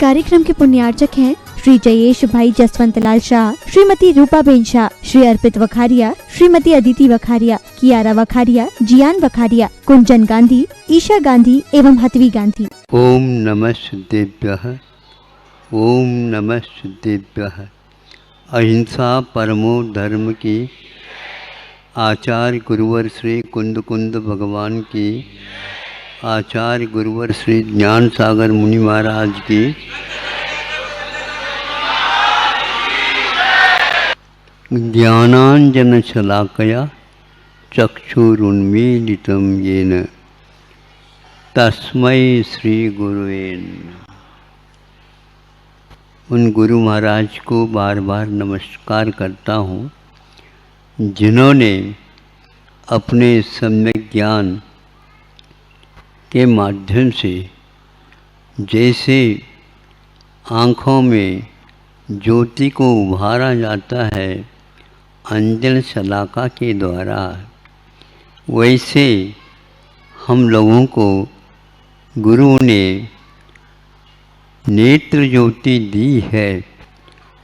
कार्यक्रम के पुण्यार्चक हैं श्री जयेश भाई जसवंत लाल शाह, श्रीमती रूपा बेन शाह, श्री अर्पित वखारिया, श्रीमती अदिति वखारिया, कियारा वखारिया, जियान वखारिया, कुंजन गांधी, ईशा गांधी एवं हतवी गांधी। ओम नमः सिद्धेभ्यः। ओम नमः सिद्धेभ्यः। अहिंसा परमो धर्म की आचार्य गुरुवर श्री कुंद कुंद भगवान की, आचार्य गुरुवर श्री ज्ञान सागर मुनि महाराज की, ज्ञानांजन शलाकया चक्षुरुन्मीलितं येन तस्मै श्री गुरुवे नमः। उन गुरु महाराज को बार बार नमस्कार करता हूँ जिन्होंने अपने सम्यक ज्ञान के माध्यम से जैसे आँखों में ज्योति को उभारा जाता है अंजन शलाका के द्वारा, वैसे हम लोगों को गुरु ने नेत्र ज्योति दी है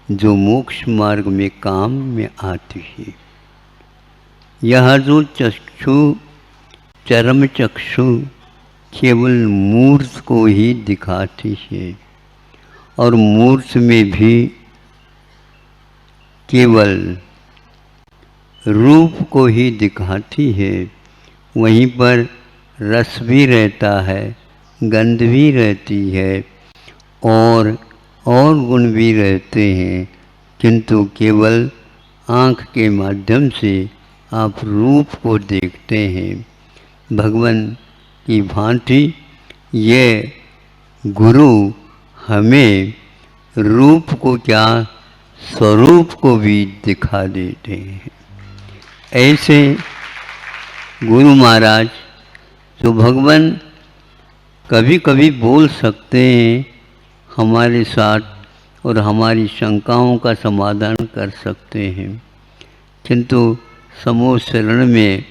जो मोक्ष मार्ग में काम में आती है। यह जो चक्षु चरम चक्षु केवल मूर्त को ही दिखाती है और मूर्त में भी केवल रूप को ही दिखाती है। वहीं पर रस भी रहता है, गंध भी रहती है और गुण भी रहते हैं, किंतु केवल आँख के माध्यम से आप रूप को देखते हैं। भगवान की भांति ये गुरु हमें रूप को क्या स्वरूप को भी दिखा देते हैं। ऐसे गुरु महाराज जो भगवान कभी कभी बोल सकते हैं हमारे साथ और हमारी शंकाओं का समाधान कर सकते हैं, किंतु समूह शरण में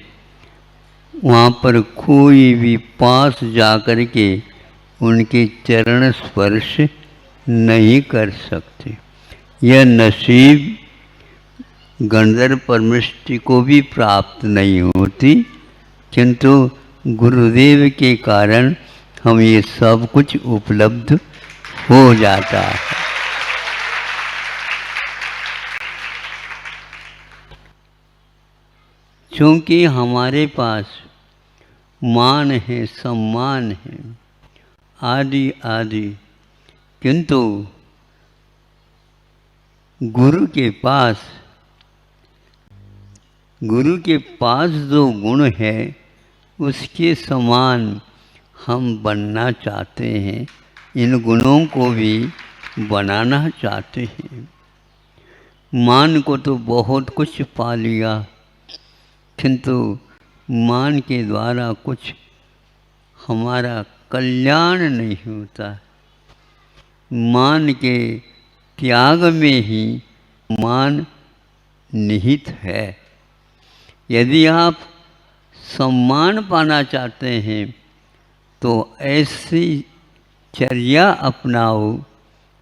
वहाँ पर कोई भी पास जाकर के उनके चरण स्पर्श नहीं कर सकते। यह नसीब गंधर्व परमेष्टि को भी प्राप्त नहीं होती, किंतु गुरुदेव के कारण हम ये सब कुछ उपलब्ध हो जाता है। क्योंकि हमारे पास मान है, सम्मान है, आदि आदि, किंतु गुरु के पास जो गुण है उसके समान हम बनना चाहते हैं, इन गुणों को भी बनाना चाहते हैं। मान को तो बहुत कुछ पा लिया, किंतु मान के द्वारा कुछ हमारा कल्याण नहीं होता। मान के त्याग में ही मान निहित है। यदि आप सम्मान पाना चाहते हैं तो ऐसी चर्या अपनाओ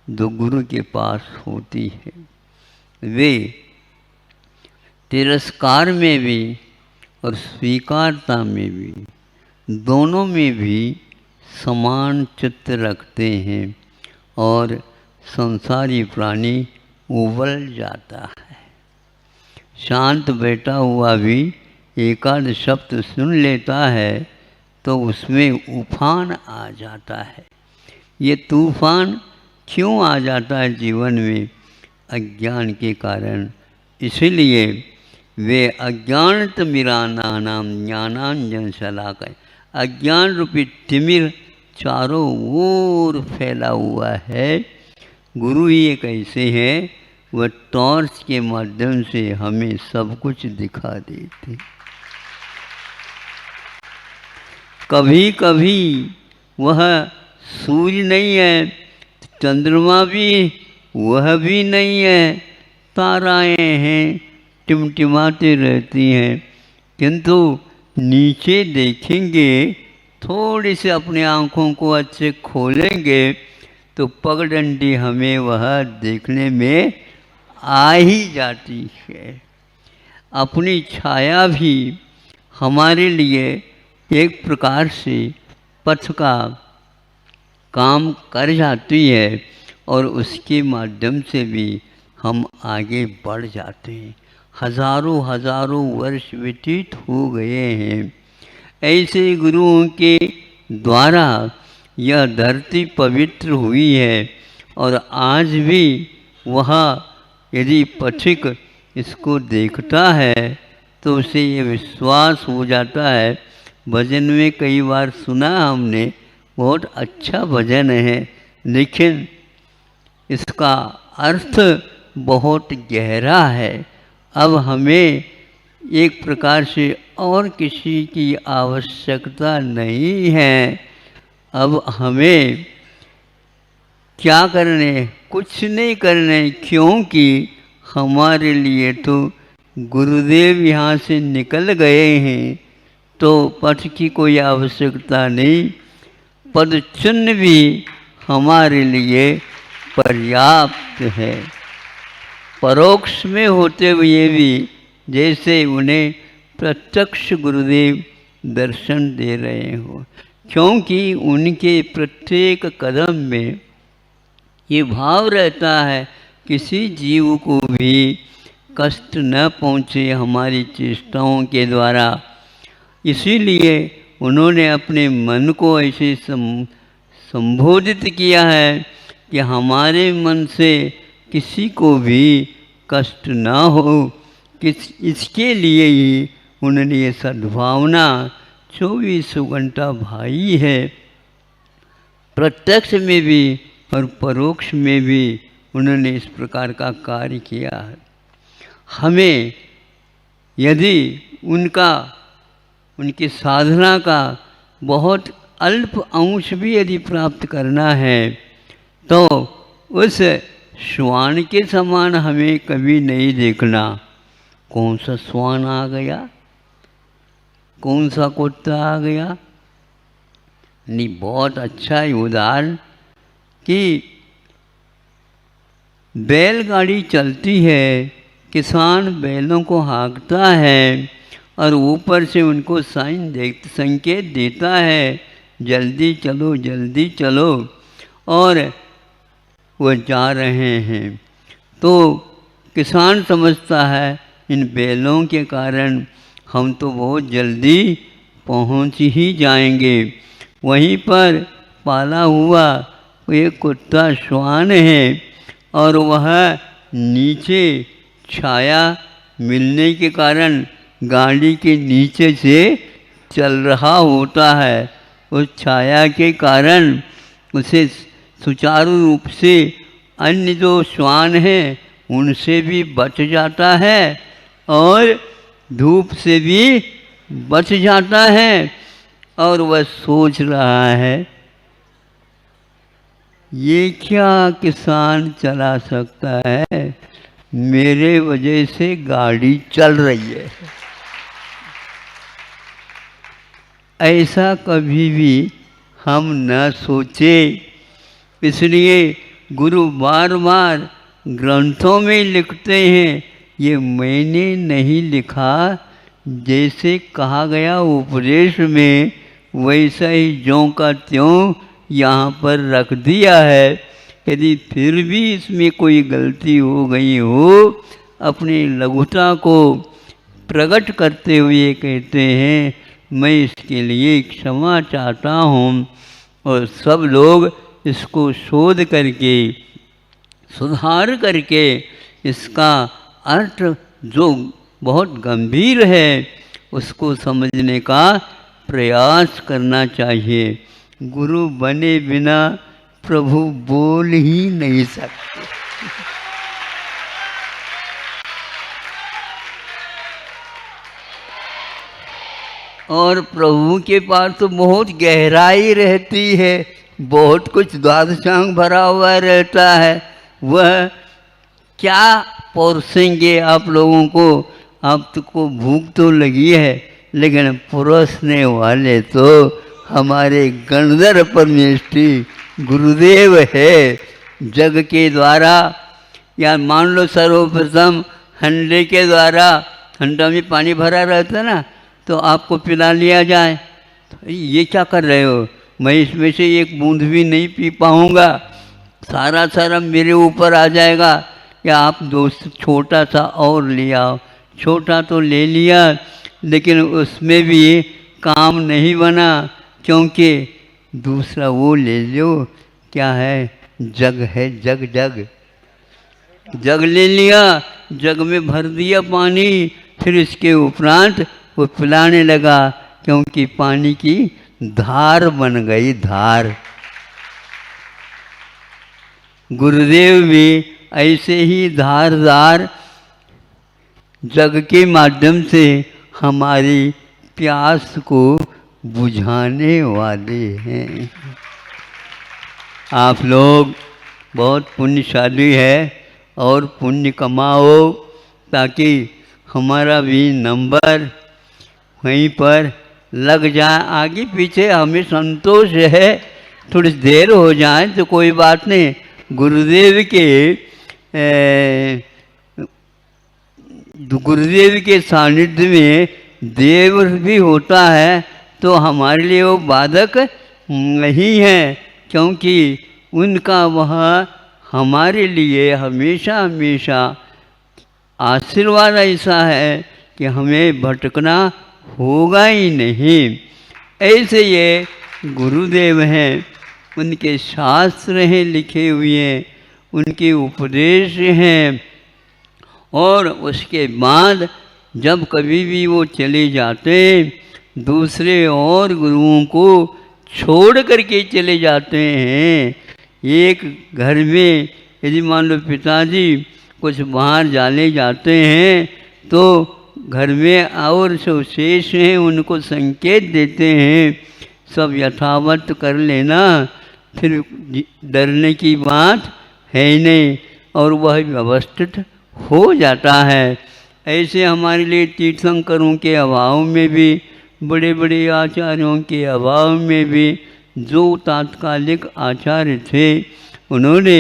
जो गुरु के पास होती है। वे तिरस्कार में भी और स्वीकारता में भी, दोनों में भी समान चित्त रखते हैं और संसारी प्राणी उबल जाता है। शांत बैठा हुआ भी एकाध शब्द सुन लेता है तो उसमें उफान आ जाता है। ये तूफान क्यों आ जाता है जीवन में? अज्ञान के कारण। इसलिए वे अज्ञानत मिराना नाम ज्ञानांजन शलाकया, अज्ञान रूपी तिमिर चारों ओर फैला हुआ है। गुरु ही एक ऐसे हैं, वह टॉर्च के माध्यम से हमें सब कुछ दिखा देते। कभी कभी वह सूर्य नहीं है, चंद्रमा भी वह भी नहीं है, ताराएं हैं टिमटिमाती रहती हैं, किंतु नीचे देखेंगे, थोड़ी से अपनी आँखों को अच्छे खोलेंगे तो पगडंडी हमें वह देखने में आ ही जाती है। अपनी छाया भी हमारे लिए एक प्रकार से पथ का काम कर जाती है और उसके माध्यम से भी हम आगे बढ़ जाते हैं। हजारों हजारों वर्ष व्यतीत हो गए हैं। ऐसे गुरुओं के द्वारा यह धरती पवित्र हुई है और आज भी वह यदि पथिक इसको देखता है तो उसे ये विश्वास हो जाता है। भजन में कई बार सुना हमने, बहुत अच्छा भजन है, लेकिन इसका अर्थ बहुत गहरा है। अब हमें एक प्रकार से और किसी की आवश्यकता नहीं है। अब हमें क्या करने, कुछ नहीं करने, क्योंकि हमारे लिए तो गुरुदेव यहाँ से निकल गए हैं, तो पथ की कोई आवश्यकता नहीं। पद चिन्ह भी हमारे लिए पर्याप्त है। परोक्ष में होते हुए भी जैसे उन्हें प्रत्यक्ष गुरुदेव दर्शन दे रहे हो, क्योंकि उनके प्रत्येक कदम में ये भाव रहता है किसी जीव को भी कष्ट न पहुँचे हमारी चेष्टाओं के द्वारा। इसीलिए उन्होंने अपने मन को ऐसे संबोधित किया है कि हमारे मन से किसी को भी कष्ट ना हो। इसके लिए ही उन्होंने ये सद्भावना 24 घंटा भाई है। प्रत्यक्ष में भी और परोक्ष में भी उन्होंने इस प्रकार का कार्य किया है। हमें यदि उनकी साधना का बहुत अल्प अंश भी यदि प्राप्त करना है तो उस श्वान के समान हमें कभी नहीं देखना। कौन सा श्वान आ गया, कौन सा कुत्ता आ गया, नहीं, बहुत अच्छा है उदाहरण कि बैलगाड़ी चलती है, किसान बैलों को हाँकता है और ऊपर से उनको संकेत देता है जल्दी चलो जल्दी चलो, और वो जा रहे हैं। तो किसान समझता है इन बैलों के कारण हम तो बहुत जल्दी पहुंच ही जाएंगे। वहीं पर पाला हुआ एक कुत्ता श्वान है और वह नीचे छाया मिलने के कारण गाड़ी के नीचे से चल रहा होता है। उस छाया के कारण उसे सुचारू रूप से अन्य जो श्वान हैं उनसे भी बच जाता है और धूप से भी बच जाता है। और वह सोच रहा है ये क्या किसान चला सकता है, मेरे वजह से गाड़ी चल रही है। ऐसा कभी भी हम न सोचे। इसलिए गुरु बार बार ग्रंथों में लिखते हैं, ये मैंने नहीं लिखा, जैसे कहा गया उपदेश में वैसा ही ज्यों का त्यों यहाँ पर रख दिया है। यदि फिर भी इसमें कोई गलती हो गई हो, अपनी लघुता को प्रकट करते हुए कहते हैं मैं इसके लिए क्षमा चाहता हूँ। और सब लोग इसको शोध करके सुधार करके इसका अर्थ जो बहुत गंभीर है उसको समझने का प्रयास करना चाहिए। गुरु बने बिना प्रभु बोल ही नहीं सकते। और प्रभु के पास तो बहुत गहराई रहती है, बहुत कुछ द्वादशांग भरा हुआ रहता है। वह क्या परोसेंगे आप लोगों को, आपको भूख तो लगी है, लेकिन परोसने वाले तो हमारे गणधर परमेष्ठी गुरुदेव है जग के द्वारा। या मान लो सर्वप्रथम हंडे के द्वारा, हंडा में पानी भरा रहता ना, तो आपको पिला लिया जाए, तो ये क्या कर रहे हो, मैं इसमें से एक बूंद भी नहीं पी पाऊँगा, सारा मेरे ऊपर आ जाएगा। या आप दोस्त छोटा सा और लिया, छोटा तो ले लिया लेकिन उसमें भी काम नहीं बना, क्योंकि दूसरा वो ले लो, क्या है, जग है, जग जग जग ले लिया, जग में भर दिया पानी, फिर इसके उपरांत वो पिलाने लगा, क्योंकि पानी की धार बन गई, धार। गुरुदेव भी ऐसे ही धारदार जग के माध्यम से हमारी प्यास को बुझाने वाले हैं। आप लोग बहुत पुण्यशाली है और पुण्य कमाओ, ताकि हमारा भी नंबर वहीं पर लग जाए। आगे पीछे हमें संतोष है, थोड़ी देर हो जाए तो कोई बात नहीं। गुरुदेव के सानिध्य में देव भी होता है, तो हमारे लिए वो बाधक नहीं है, क्योंकि उनका वह हमारे लिए हमेशा हमेशा आशीर्वाद ऐसा है कि हमें भटकना होगा ही नहीं। ऐसे ये गुरुदेव हैं, उनके शास्त्र हैं लिखे हुए, उनके उपदेश हैं, और उसके बाद जब कभी भी वो चले जाते, दूसरे और गुरुओं को छोड़ करके चले जाते हैं। एक घर में यदि मान लो पिताजी कुछ बाहर जाने जाते हैं, तो घर में और जो शेष हैं उनको संकेत देते हैं, सब यथावत कर लेना, फिर डरने की बात है ही नहीं, और वह व्यवस्थित हो जाता है। ऐसे हमारे लिए तीर्थंकरों के अभाव में भी, बड़े बड़े आचार्यों के अभाव में भी, जो तात्कालिक आचार्य थे उन्होंने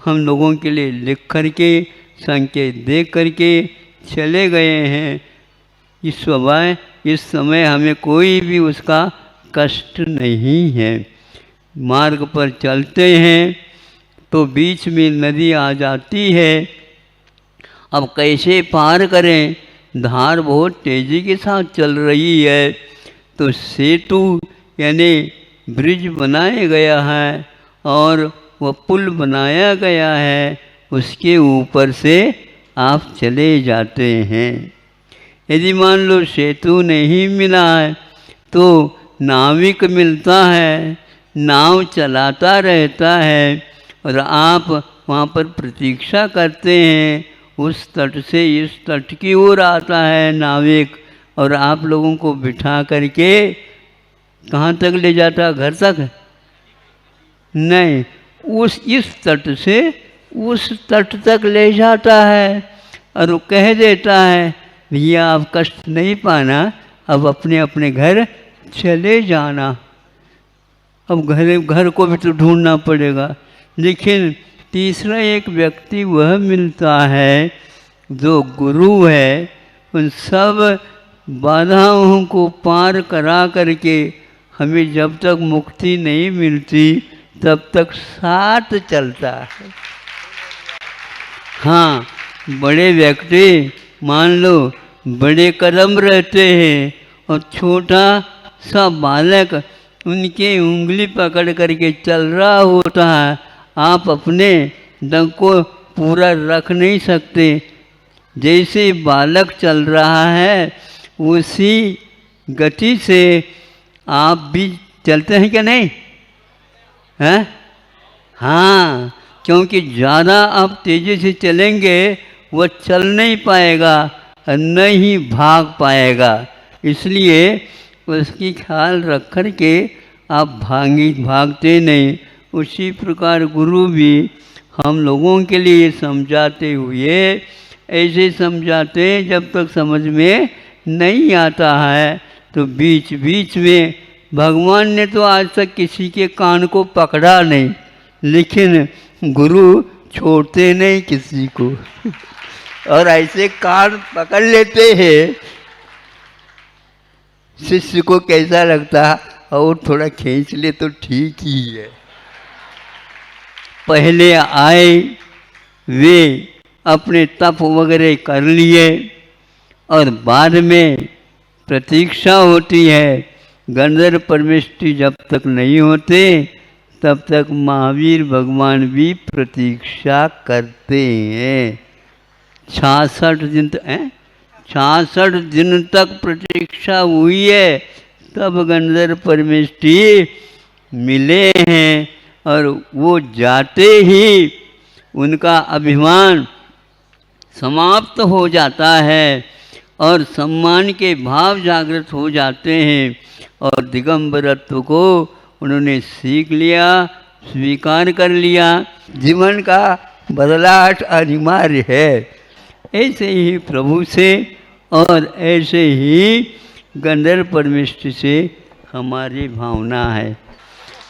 हम लोगों के लिए लिख करके संकेत दे करके चले गए हैं। इस समय हमें कोई भी उसका कष्ट नहीं है। मार्ग पर चलते हैं तो बीच में नदी आ जाती है, अब कैसे पार करें, धार बहुत तेज़ी के साथ चल रही है, तो सेतु यानी ब्रिज बनाया गया है और वह पुल बनाया गया है, उसके ऊपर से आप चले जाते हैं। यदि मान लो सेतु नहीं मिला है तो नाविक मिलता है, नाव चलाता रहता है, और आप वहाँ पर प्रतीक्षा करते हैं। उस तट से इस तट की ओर आता है नाविक, और आप लोगों को बिठा करके कहाँ तक ले जाता, घर तक नहीं, इस तट से उस तट तक ले जाता है, और वो कह देता है भैया आप कष्ट नहीं पाना, अब अपने अपने घर चले जाना। अब घर को भी तो ढूंढना पड़ेगा। लेकिन तीसरा एक व्यक्ति वह मिलता है जो गुरु है, उन सब बाधाओं को पार करा करके हमें जब तक मुक्ति नहीं मिलती तब तक साथ चलता है। हाँ, बड़े व्यक्ति मान लो बड़े कदम रहते हैं, और छोटा सा बालक उनके उंगली पकड़ करके चल रहा होता है। आप अपने दम को पूरा रख नहीं सकते, जैसे बालक चल रहा है उसी गति से आप भी चलते हैं क्या नहीं हैं? हाँ, क्योंकि ज़्यादा आप तेज़ी से चलेंगे वह चल नहीं पाएगा और न ही भाग पाएगा। इसलिए उसकी ख्याल रख कर के आप भागते नहीं। उसी प्रकार गुरु भी हम लोगों के लिए समझाते हुए ऐसे समझाते जब तक समझ में नहीं आता है तो बीच बीच में भगवान ने तो आज तक किसी के कान को पकड़ा नहीं, लेकिन गुरु छोड़ते नहीं किसी को और ऐसे कान पकड़ लेते हैं। शिष्य को कैसा लगता है, और थोड़ा खींच ले तो ठीक ही है। पहले आए वे अपने तप वगैरह कर लिए और बाद में प्रतीक्षा होती है। गंधर्व परमेष्टि जब तक नहीं होते तब तक महावीर भगवान भी प्रतीक्षा करते हैं। 66 दिन 66 दिन तक प्रतीक्षा हुई है, तब गंधर्व परमेष्टि मिले हैं। और वो जाते ही उनका अभिमान समाप्त हो जाता है और सम्मान के भाव जागृत हो जाते हैं और दिगंबरत्व को उन्होंने सीख लिया, स्वीकार कर लिया। जीवन का बदलाव अनिवार्य है। ऐसे ही प्रभु से और ऐसे ही गंधर्व परमेष्टि से हमारी भावना है।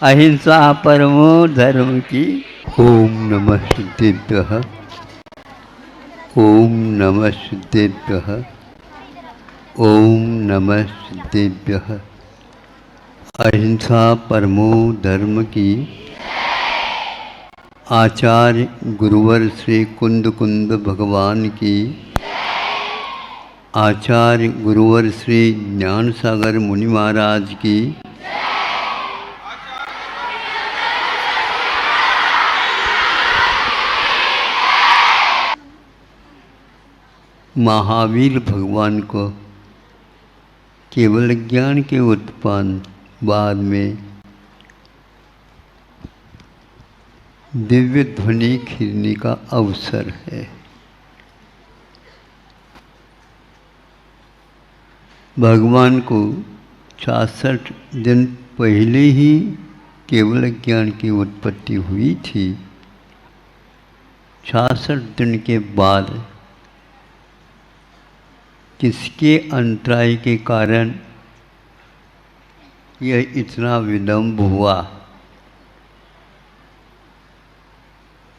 अहिंसा परमो धर्म की। ओम नमः सिद्धेभ्यः, ओम नमः सिद्धेभ्यः, ओम नमः सिद्धेभ्यः। अहिंसा परमो धर्म की। आचार्य गुरुवर श्री कुंद कुंद भगवान की। आचार्य गुरुवर श्री ज्ञान सागर मुनि महाराज की। महावीर भगवान को केवल ज्ञान के उत्पन्न बाद में दिव्य ध्वनि खिलने का अवसर है। भगवान को 66 दिन पहले ही केवल ज्ञान की उत्पत्ति हुई थी। 66 दिन के बाद किसके अंतराय के कारण यह इतना विलंब हुआ।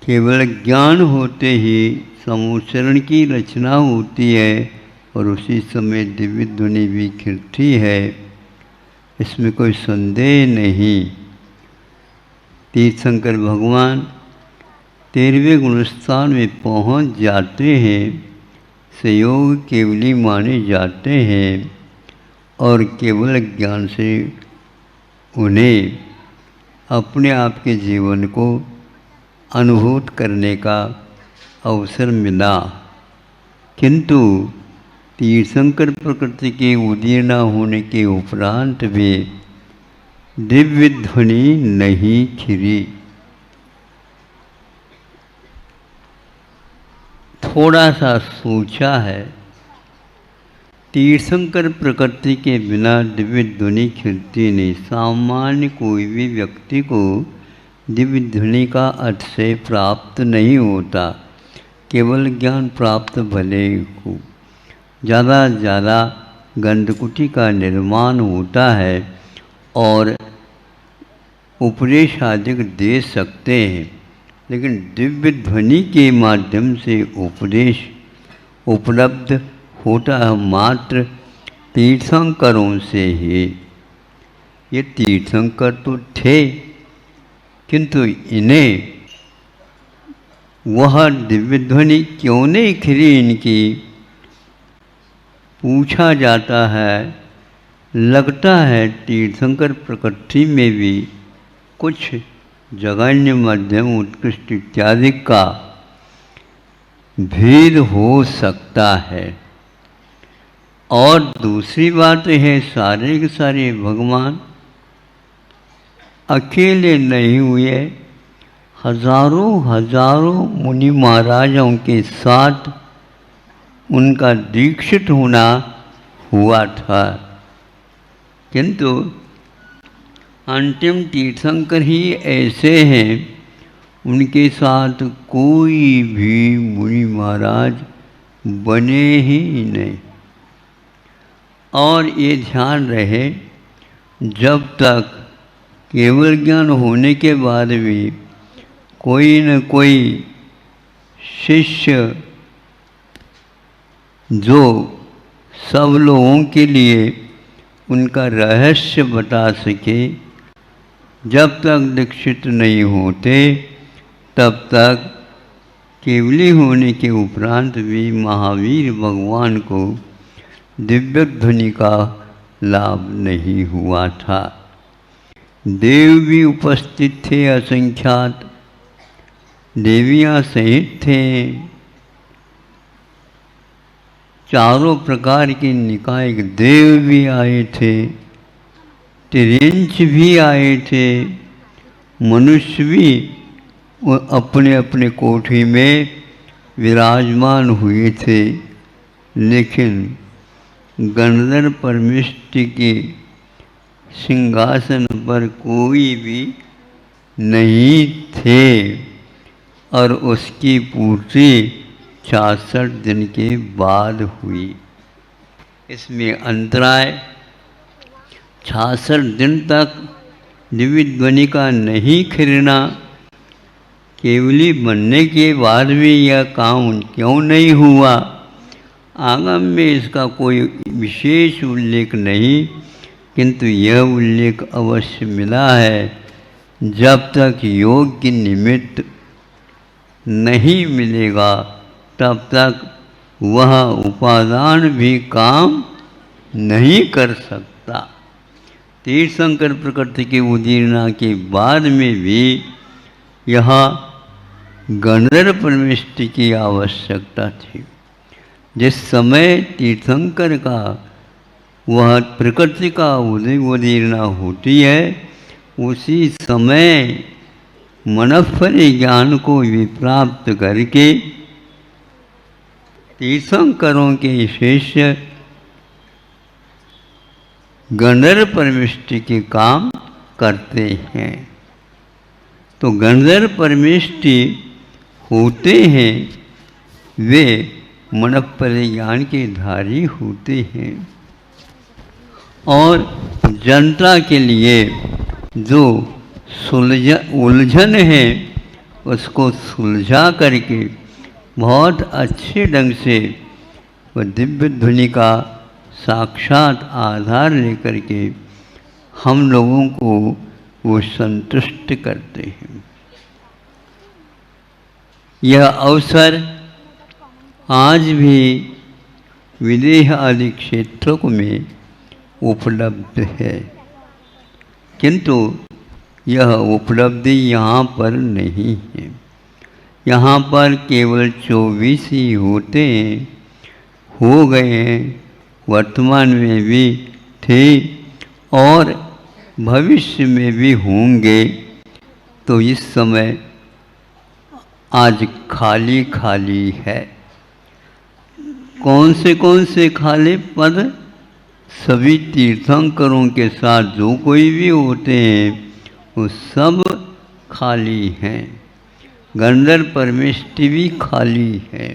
केवल ज्ञान होते ही समुच्चरण की रचना होती है और उसी समय दिव्य ध्वनि भी खिलती है, इसमें कोई संदेह नहीं। तीर्थंकर भगवान 13वें गुणस्थान में पहुंच जाते हैं, संयोग केवली माने जाते हैं और केवल ज्ञान से उन्हें अपने आप के जीवन को अनुभूत करने का अवसर मिला। किंतु तीर्थंकर प्रकृति के उदय न होने के उपरांत भी दिव्य ध्वनि नहीं खिली। थोड़ा सा सोचा है, तीर्थंकर प्रकृति के बिना दिव्य ध्वनि खिलती नहीं। सामान्य कोई भी व्यक्ति को दिव्य ध्वनि का अतिशय प्राप्त नहीं होता। केवल ज्ञान प्राप्त भले हो, ज़्यादा से ज़्यादा गंधकुटी का निर्माण होता है और उपदेश आदि दे सकते हैं, लेकिन दिव्य ध्वनि के माध्यम से उपदेश उपलब्ध होता है मात्र तीर्थंकरों से ही। ये तीर्थंकर तो थे, किंतु इन्हें वह दिव्य ध्वनि क्यों नहीं खिली इनकी, पूछा जाता है। लगता है तीर्थंकर प्रकृति में भी कुछ जघन्य, मध्यम, उत्कृष्ट इत्यादि का भेद हो सकता है। और दूसरी बात है, सारे के सारे भगवान अकेले नहीं हुए, हजारों हजारों मुनि महाराजों के साथ उनका दीक्षित होना हुआ था। किंतु अंतिम तीर्थंकर ही ऐसे हैं, उनके साथ कोई भी मुनि महाराज बने ही नहीं। और ये ध्यान रहे, जब तक केवल ज्ञान होने के बाद भी कोई न कोई शिष्य जो सब लोगों के लिए उनका रहस्य बता सके, जब तक दीक्षित नहीं होते तब तक केवली होने के उपरांत भी महावीर भगवान को दिव्य ध्वनि का लाभ नहीं हुआ था। देव भी उपस्थित थे असंख्यात, देवियाँ सहित थे, चारों प्रकार के निकाय देव भी आए थे, तिर्यंच भी आए थे, मनुष्य भी अपने अपने कोठी में विराजमान हुए थे, लेकिन गणधर परमेष्टि के सिंहासन पर कोई भी नहीं थे और उसकी पूर्ति 66 दिन के बाद हुई। इसमें अंतराय 66 दिन तक दिव्य ध्वनि का नहीं खिरना, केवली बनने के बाद भी यह काम क्यों नहीं हुआ, आगम में इसका कोई विशेष उल्लेख नहीं, किंतु यह उल्लेख अवश्य मिला है। जब तक योग्य निमित्त नहीं मिलेगा तब तक वह उपादान भी काम नहीं कर सकता। तीर्थंकर प्रकृति की उदीरना के बाद में भी यहाँ गणधर परमेष्टि की आवश्यकता थी। जिस समय तीर्थंकर का वह प्रकृति का उदीरना होती है, उसी समय मनफली ज्ञान को भी प्राप्त करके तीर्थंकरों के शिष्य गणधर परमेष्टि के काम करते हैं। तो गणधर परमेष्टि होते हैं वे मनफली ज्ञान के धारी होते हैं और जनता के लिए जो उलझन है उसको सुलझा करके बहुत अच्छे ढंग से वह दिव्य ध्वनि का साक्षात आधार लेकर के हम लोगों को वो संतुष्ट करते हैं। यह अवसर आज भी विदेह आदि क्षेत्रों में उपलब्ध है, किंतु यह उपलब्धि यहाँ पर नहीं है। यहाँ पर केवल 24 ही होते हैं, हो गए हैं, वर्तमान में भी थे और भविष्य में भी होंगे। तो इस समय आज खाली खाली है। कौन से खाली पद? सभी तीर्थंकरों के साथ जो कोई भी होते हैं वो सब खाली हैं। गणधर परमेष्टि भी खाली है।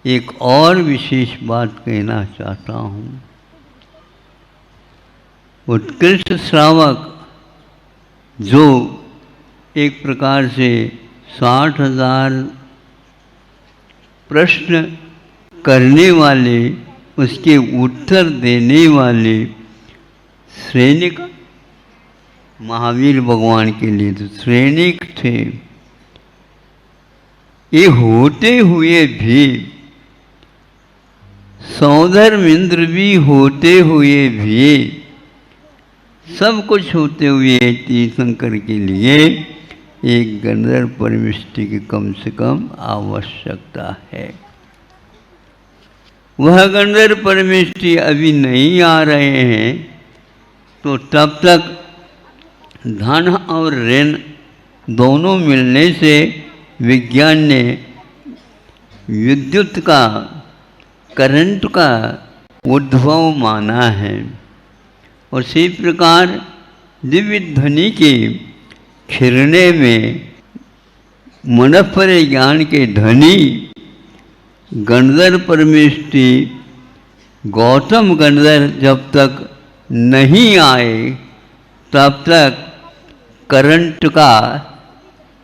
एक और विशेष बात कहना चाहता हूँ। उत्कृष्ट श्रावक जो एक प्रकार से 60,000 प्रश्न करने वाले, उसके उत्तर देने वाले सैनिक महावीर भगवान के लिए तो सैनिक थे। ये होते हुए भी, सौधर्म इंद्र भी होते हुए भी, सब कुछ होते हुए तीर्थंकर के लिए एक गणधर परमेष्टि की कम से कम आवश्यकता है। वह गणधर परमेष्टि अभी नहीं आ रहे हैं, तो तब तक धन और ऋण दोनों मिलने से विज्ञान ने विद्युत का, करंट का उद्भव माना है। और इसी प्रकार दिव्य ध्वनि के खिरने में मनफल ज्ञान के धनी गणधर परमेष्टि गौतम गणधर जब तक नहीं आए तब तक करंट का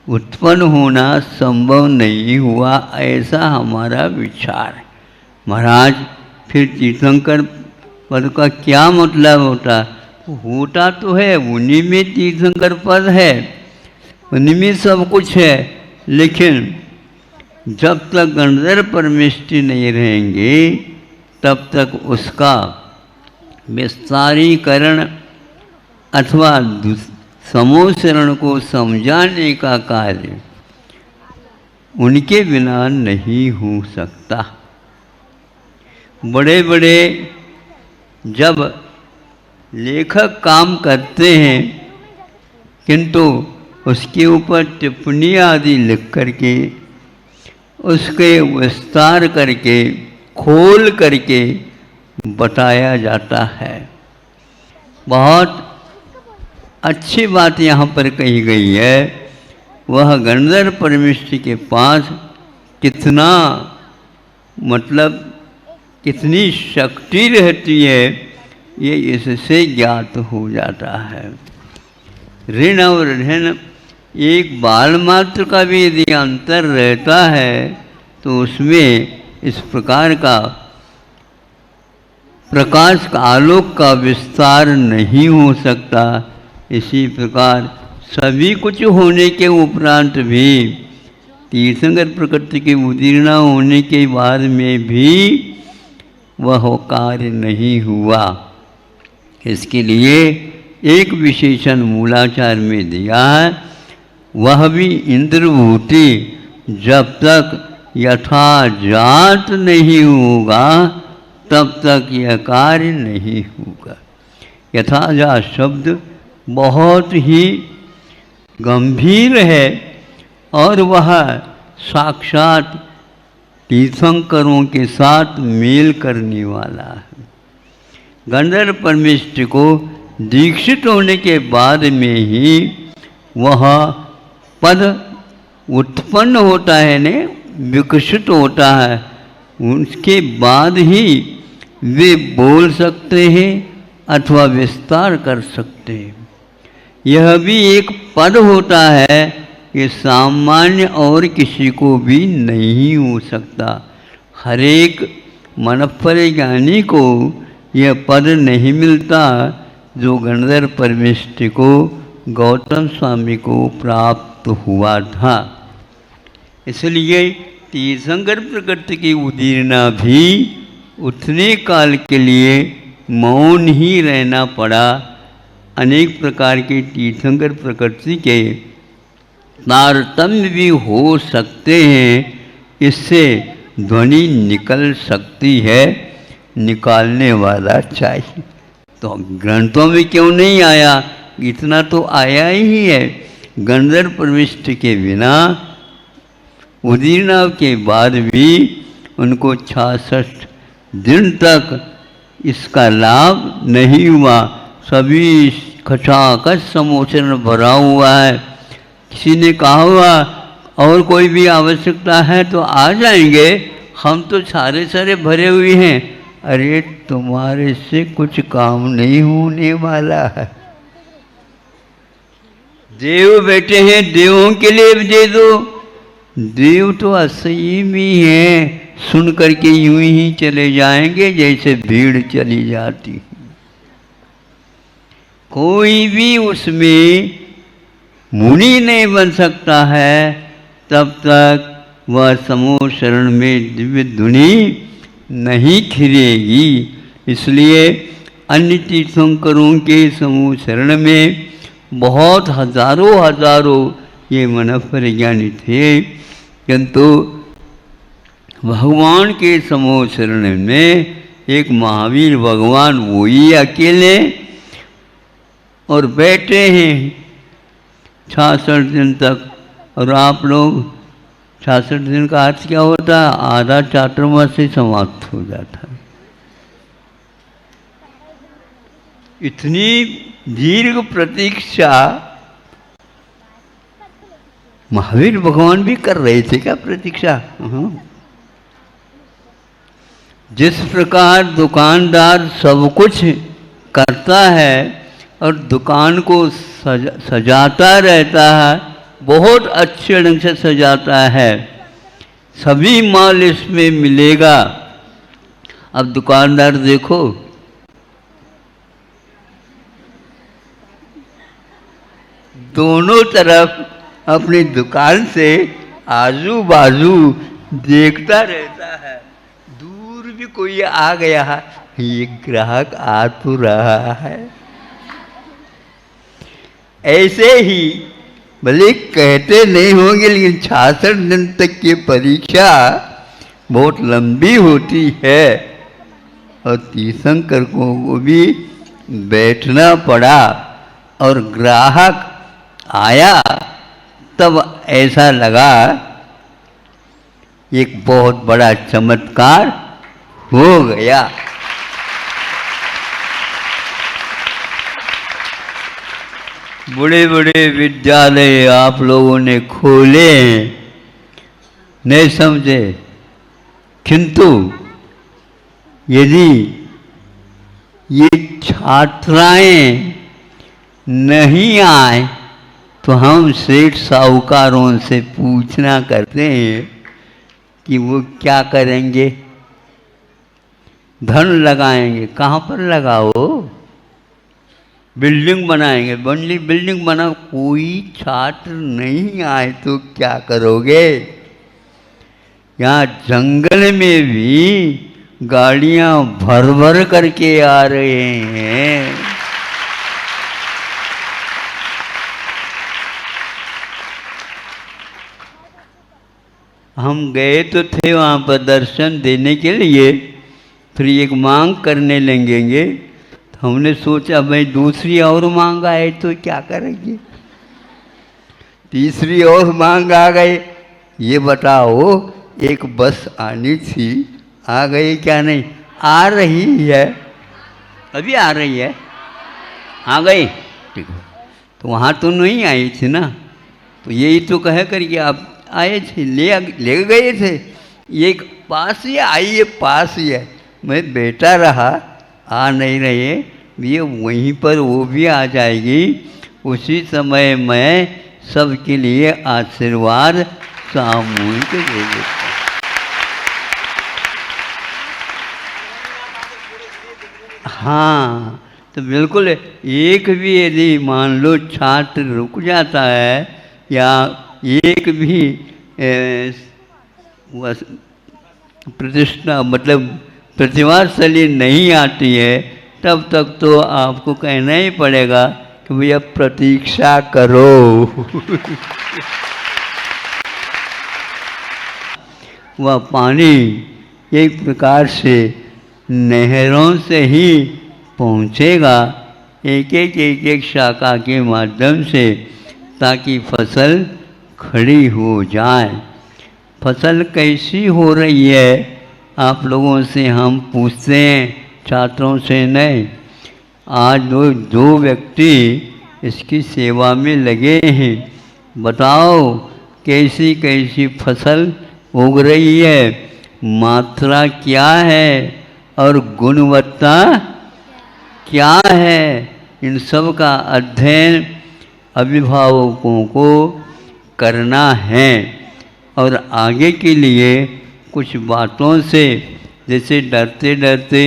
उत्पन्न होना संभव नहीं हुआ, ऐसा हमारा विचार है। महाराज फिर तीर्थंकर पद का क्या मतलब होता? होता तो है, उन्हीं में तीर्थंकर पद है, उन्हीं में सब कुछ है, लेकिन जब तक गंधर्व परमेष्टि नहीं रहेंगे तब तक उसका विस्तारीकरण अथवा समूह शरण को समझाने का कार्य उनके बिना नहीं हो सकता। बड़े बड़े जब लेखक काम करते हैं किंतु उसके ऊपर टिप्पणी आदि लिख करके उसके विस्तार करके खोल करके बताया जाता है। बहुत अच्छी बात यहाँ पर कही गई है। वह गंधर्व परमेष्टि के पास कितना मतलब कितनी शक्ति रहती है, ये इससे ज्ञात हो जाता है। ऋण और ऋण एक बाल मात्र का भी यदि अंतर रहता है तो उसमें इस प्रकार का प्रकाश का आलोक का विस्तार नहीं हो सकता। इसी प्रकार सभी कुछ होने के उपरांत भी तीर्थंकर प्रकृति के उदीर्ण होने के बाद में भी वह कार्य नहीं हुआ। इसके लिए एक विशेषण मूलाचार में दिया है, वह भी इंद्रभूति जब तक यथाजात नहीं होगा तब तक यह कार्य नहीं होगा। यथाजात शब्द बहुत ही गंभीर है और वह साक्षात तीर्थंकरों के साथ मेल करने वाला है। गंधर्व परमेष्टि को दीक्षित होने के बाद में ही वह पद उत्पन्न होता है, ने विकसित होता है। उसके बाद ही वे बोल सकते हैं अथवा विस्तार कर सकते हैं। यह भी एक पद होता है, ये सामान्य और किसी को भी नहीं हो सकता। हर एक मनफल ज्ञानी को यह पद नहीं मिलता जो गंधर्व परमेष्टि को गौतम स्वामी को प्राप्त हुआ था। इसलिए तीर्थंकर प्रकृति की उदीर्णा भी उतने काल के लिए मौन ही रहना पड़ा। अनेक प्रकार के तीर्थंकर प्रकृति के तारतम्य भी हो सकते हैं, इससे ध्वनि निकल सकती है, निकालने वाला चाहिए। तो ग्रंथों में क्यों नहीं आया? इतना तो आया ही है। गंधर्व परमेष्टि के बिना उदीर्णा के बाद भी उनको 66 दिन तक इसका लाभ नहीं हुआ। सभी खचाखच समोचन भरा हुआ है। किसी ने कहा हुआ और कोई भी आवश्यकता है तो आ जाएंगे, हम तो सारे सारे भरे हुए हैं। अरे तुम्हारे से कुछ काम नहीं होने वाला है। देव बैठे हैं, देवों के लिए भी दे दो। देव तो असयमी हैं, सुन करके यूं ही चले जाएंगे जैसे भीड़ चली जाती। कोई भी उसमें मुनि नहीं बन सकता है तब तक वह समूह शरण में दिव्य धुनी नहीं खिलेगी। इसलिए अन्य तीर्थंकरों के समूह शरण में बहुत हजारों ये मनफल ज्ञानी थे, किंतु भगवान के समूह शरण में एक महावीर भगवान वही अकेले और बैठे हैं 66 दिन तक। और आप लोग 66 दिन का अर्थ क्या होता है? आधा चातुर्मास से समाप्त हो जाता है। इतनी दीर्घ प्रतीक्षा महावीर भगवान भी कर रहे थे क्या प्रतीक्षा? जिस प्रकार दुकानदार सब कुछ करता है और दुकान को सजाता रहता है, बहुत अच्छे ढंग से सजाता है, सभी माल इसमें मिलेगा। अब दुकानदार देखो, दोनों तरफ अपनी दुकान से आजू बाजू देखता रहता है, दूर भी कोई आ गया है, ये ग्राहक आ तो रहा है। ऐसे ही भले कहते नहीं होंगे, लेकिन 66 दिन तक की परीक्षा बहुत लंबी होती है और तीर्थंकर को भी बैठना पड़ा और ग्राहक आया, तब ऐसा लगा एक बहुत बड़ा चमत्कार हो गया। बड़े बड़े विद्यालय आप लोगों ने खोले, नहीं समझे, किंतु यदि ये छात्राएं नहीं आए तो हम सेठ साहूकारों से पूछना करते हैं कि वो क्या करेंगे, धन लगाएंगे, कहाँ पर लगाओ, बिल्डिंग बनाएंगे, बिल्डिंग बना, कोई छात्र नहीं आए तो क्या करोगे। यहाँ जंगल में भी गाड़ियाँ भर भर करके आ रहे हैं। हम गए तो थे वहाँ पर दर्शन देने के लिए, फिर एक मांग करने लगेंगे, तो हमने सोचा भाई दूसरी और मांग आए तो क्या करेंगे, तीसरी और मांग आ गए, ये बताओ एक बस आनी थी, आ गई क्या नहीं, आ रही है, अभी आ रही है, आ गई, ठीक है। तो वहाँ तो नहीं आई थी ना, तो यही तो कह करके आप आए थे, ले गए थे, ये पास ही आई है, पास ही है, मैं बेटा रहा, आ नहीं रहे, ये वहीं पर वो भी आ जाएगी, उसी समय मैं सबके लिए आशीर्वाद सामूहिक दे देता। हाँ, तो बिल्कुल एक भी यदि मान लो छात्र रुक जाता है या एक भी प्रतिष्ठा मतलब प्रतिभाशाली नहीं आती है, तब तक तो आपको कहना ही पड़ेगा कि भैया प्रतीक्षा करो। वह पानी एक प्रकार से नहरों से ही पहुँचेगा, एक शाखा के माध्यम से, ताकि फसल खड़ी हो जाए। फसल कैसी हो रही है आप लोगों से हम पूछते हैं, छात्रों से नहीं। आज दो व्यक्ति इसकी सेवा में लगे हैं, बताओ कैसी कैसी फसल उग रही है, मात्रा क्या है और गुणवत्ता क्या है, इन सब का अध्ययन अभिभावकों को करना है। और आगे के लिए कुछ बातों से, जैसे डरते डरते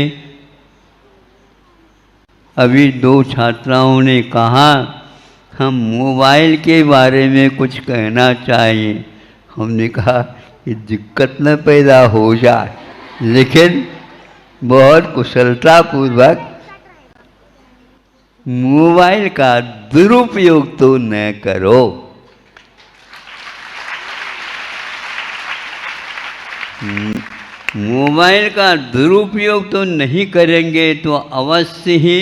अभी दो छात्राओं ने कहा हम मोबाइल के बारे में कुछ कहना चाहिए, हमने कहा कि दिक्कत न पैदा हो जाए, लेकिन बहुत कुशलतापूर्वक मोबाइल का दुरुपयोग तो न करो। मोबाइल का दुरुपयोग तो नहीं करेंगे तो अवश्य ही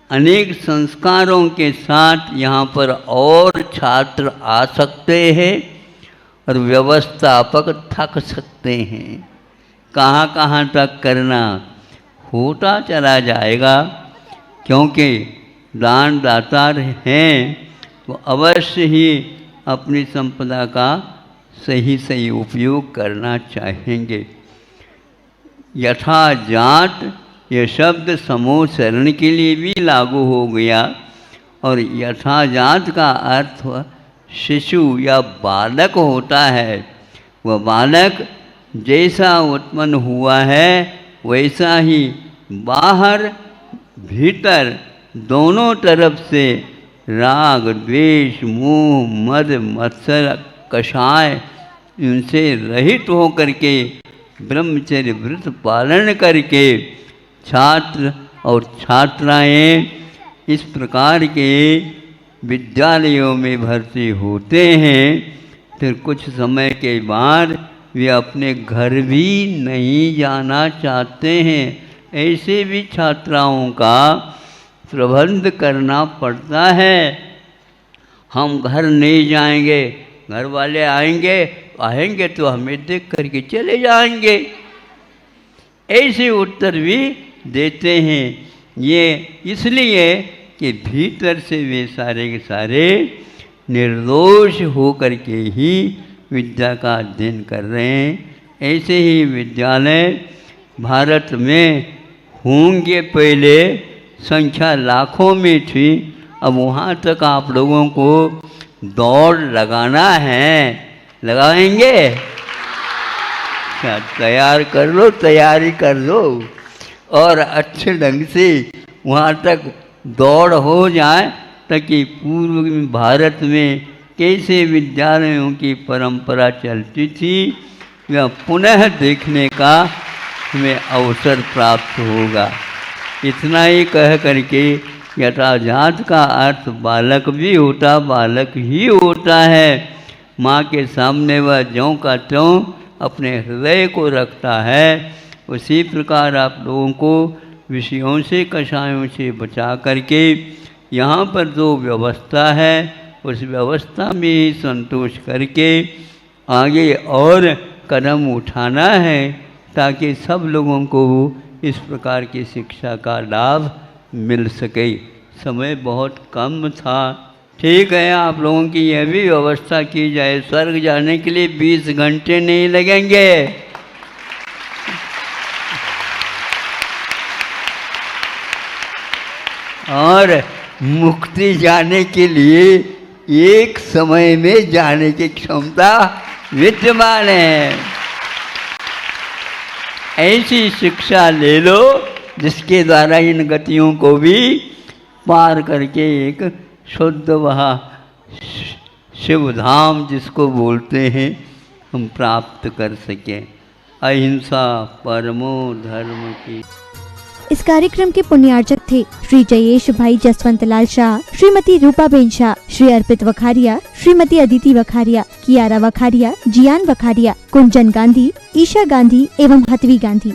अनेक संस्कारों के साथ यहाँ पर और छात्र आ सकते हैं और व्यवस्थापक थक सकते हैं। कहाँ कहाँ तक करना होता चला जाएगा, क्योंकि दान दातार हैं तो अवश्य ही अपनी संपदा का सही उपयोग करना चाहेंगे। यथा जात यह शब्द समूह शरण के लिए भी लागू हो गया। और यथाजात का अर्थ शिशु या बालक होता है। वह बालक जैसा उत्पन्न हुआ है वैसा ही बाहर भीतर दोनों तरफ से राग द्वेष मोह मद मत्सर कषाय इनसे रहित होकर के ब्रह्मचर्य व्रत पालन करके छात्र और छात्राएं इस प्रकार के विद्यालयों में भर्ती होते हैं। फिर कुछ समय के बाद वे अपने घर भी नहीं जाना चाहते हैं। ऐसे भी छात्राओं का प्रबंध करना पड़ता है। हम घर नहीं जाएंगे, घर वाले आएंगे तो हमें देख करके चले जाएंगे, ऐसे उत्तर भी देते हैं। ये इसलिए कि भीतर से वे सारे के सारे निर्दोष होकर के ही विद्या का अध्ययन कर रहे हैं। ऐसे ही विद्यालय भारत में होंगे, पहले संख्या लाखों में थी, अब वहाँ तक आप लोगों को दौड़ लगाना है। लगाएंगे? तैयारी कर लो और अच्छे ढंग से वहाँ तक दौड़ हो जाए, ताकि पूर्व भारत में कैसे विद्यालयों की परंपरा चलती थी वह पुनः देखने का हमें अवसर प्राप्त होगा। इतना ही कह करके यथाजात का अर्थ बालक भी होता, बालक ही होता है। माँ के सामने वह ज्यों का त्यों अपने हृदय को रखता है। उसी प्रकार आप लोगों को विषयों से कषायों से बचा करके यहाँ पर जो व्यवस्था है उस व्यवस्था में ही संतोष करके आगे और कदम उठाना है, ताकि सब लोगों को इस प्रकार की शिक्षा का लाभ मिल सके। समय बहुत कम था, ठीक है, आप लोगों की यह भी व्यवस्था की जाए। स्वर्ग जाने के लिए 20 घंटे नहीं लगेंगे। और मुक्ति जाने के लिए एक समय में जाने की क्षमता विद्यमान है। ऐसी शिक्षा ले लो जिसके द्वारा इन गतियों को भी पार करके एक शुद्ध वहाँ शिव धाम जिसको बोलते हैं हम प्राप्त कर सकें। अहिंसा परमो धर्म की। इस कार्यक्रम के पुण्यार्चक थे श्री जयेश भाई जसवंत लाल शाह, श्रीमती रूपाबेन शाह, श्री अर्पित वखारिया, श्रीमती अदिति वखारिया, कियारा वखारिया, जियान वखारिया, कुंजन गांधी, ईशा गांधी एवं हतवी गांधी।